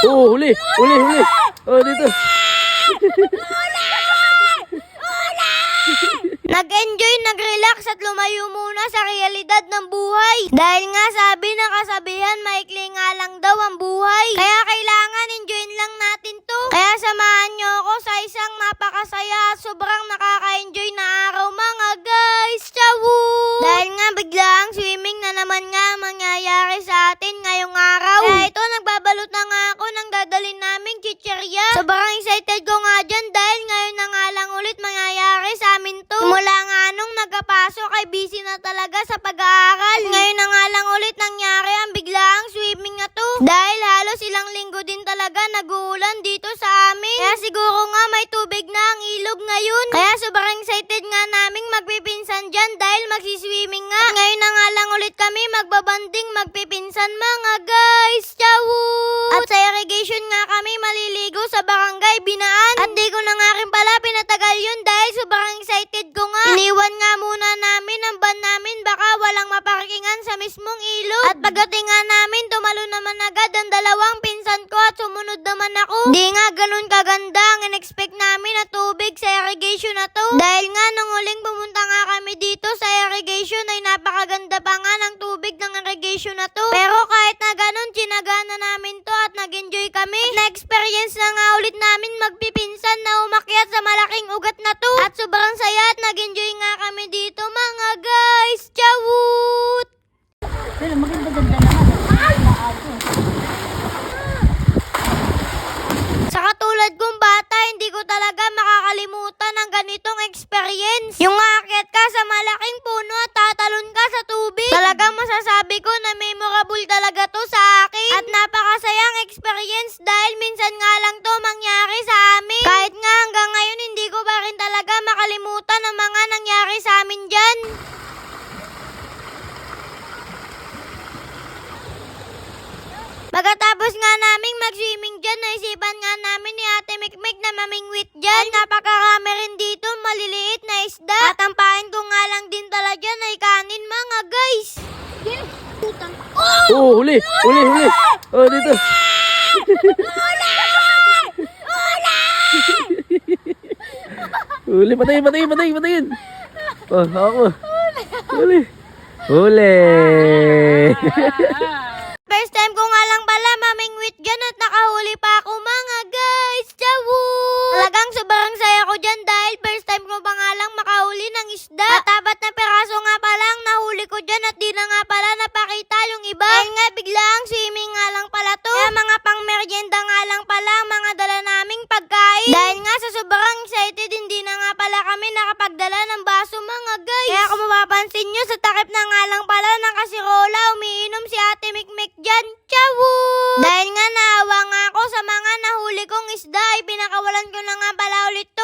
Oh, huli. Huli, huli. Oh, dito. Nag-enjoy, nag-relax at lumayo muna sa realidad ng buhay. Dahil nga sabi ng kasabihan, maikli nga lang daw ang buhay. Kaya kailangan enjoyin lang natin to. Kaya samahan nyo ako sa isang napakasaya at sobrang nakaka-enjoy na araw mga guys. Ciao! Dahil nga biglaang swimming na naman nga ang mangyayari sa atin ngayong araw. Kaya ito, nagbabalot na nga ako ng dadalhin naming chichirya. Sobrang excited ko nga dyan dahil ngayon na nga lang ulit mangyayari sa amin to. Mula nga nung nagkapasok ay busy na talaga sa pag-aaral. Ngayon na nga lang ulit nangyari ang biglaang swimming na to. Dahil halos ilang linggo din talaga nag-uulan dito sa amin. Kaya siguro nga may tubig na ang ilog ngayon. Kaya sobrang excited nga naming magpipinsan dyan dahil magsiswimming nga. Ngayon na nga lang ulit kami magbabanding magpipinsan mga guys. Ciao! At sa irrigation nga kami maliligo sa barangay Binaan. At di ko na nga rin pala pinatagal yun dahil sobrang excited ko nga. Iniwan nga muna namin ang van namin baka walang maparkingan sa mismong ilog. At pagdating nga namin tumalo naman agad ang dalawang pinsan ko at sumunod naman ako. Di nga ganun kaganda ang in-expect namin na tubig sa irrigation na to. Dahil nga nung huling pumunta nga kami dito sa irrigation ay napakaganda pa nga ng tubig ng irrigation na to. Pero kahit na ganun, tsinagana namin to at nag-enjoy kami. At na-experience na nga ulit namin magpipinsan na umakyat sa malaking ugat na to. At sobrang saya at nag-enjoy nga kami dito mga guys. Ciao! Pero maganda-ganda naman. Sa katulad kong bata, hindi ko talaga makakalimutan ang ganitong experience. Yung aakyat ka sa malaking puno at tatalon ka sa tubig. Talagang masasabi ko na memorable talaga to sa akin. At napakasayang experience dahil minsan nga lang to mangyari sa amin. Kahit nga hanggang ngayon hindi ko pa rin talaga makalimutan ang mga nangyari sa amin dyan. Pagkatapos nga naming mag-swimming dyan, naisipan nga namin ni Ate Mikmik na mamingwit dyan. Napakarami rin dito, maliliit na isda. At ang pain ko nga lang din tala dyan ay kanin mga guys. Oh, huli. Huli, huli. Oh, dito. Huli, patayin, patayin, patayin, patayin. Oh, ako. Huli. Huli. First time ko nga lang pala mamingwit dyan at nakahuli pa ako mga guys. Ciao! Talagang sobrang saya ko dyan dahil first time ko pa nga lang makahuli ng isda. At apat na peraso nga pala ang nahuli ko dyan at di na nga pala napakita yung iba. Dahil nga biglang swimming nga lang pala to. Kaya mga pang merienda nga lang pala ang mga dala naming pagkain. Dahil nga sa sobrang excited hindi na nga pala kami nakapagdala ng baso mga guys. Kaya kung mapapansin nyo sa takip na nga lang pala ng kasirola umiinom si Ate Mikmik dyan. Ciao! Dahil nga naawa nga ako sa mga nahuli kong isda ay pinakawalan ko na nga pala ulit to.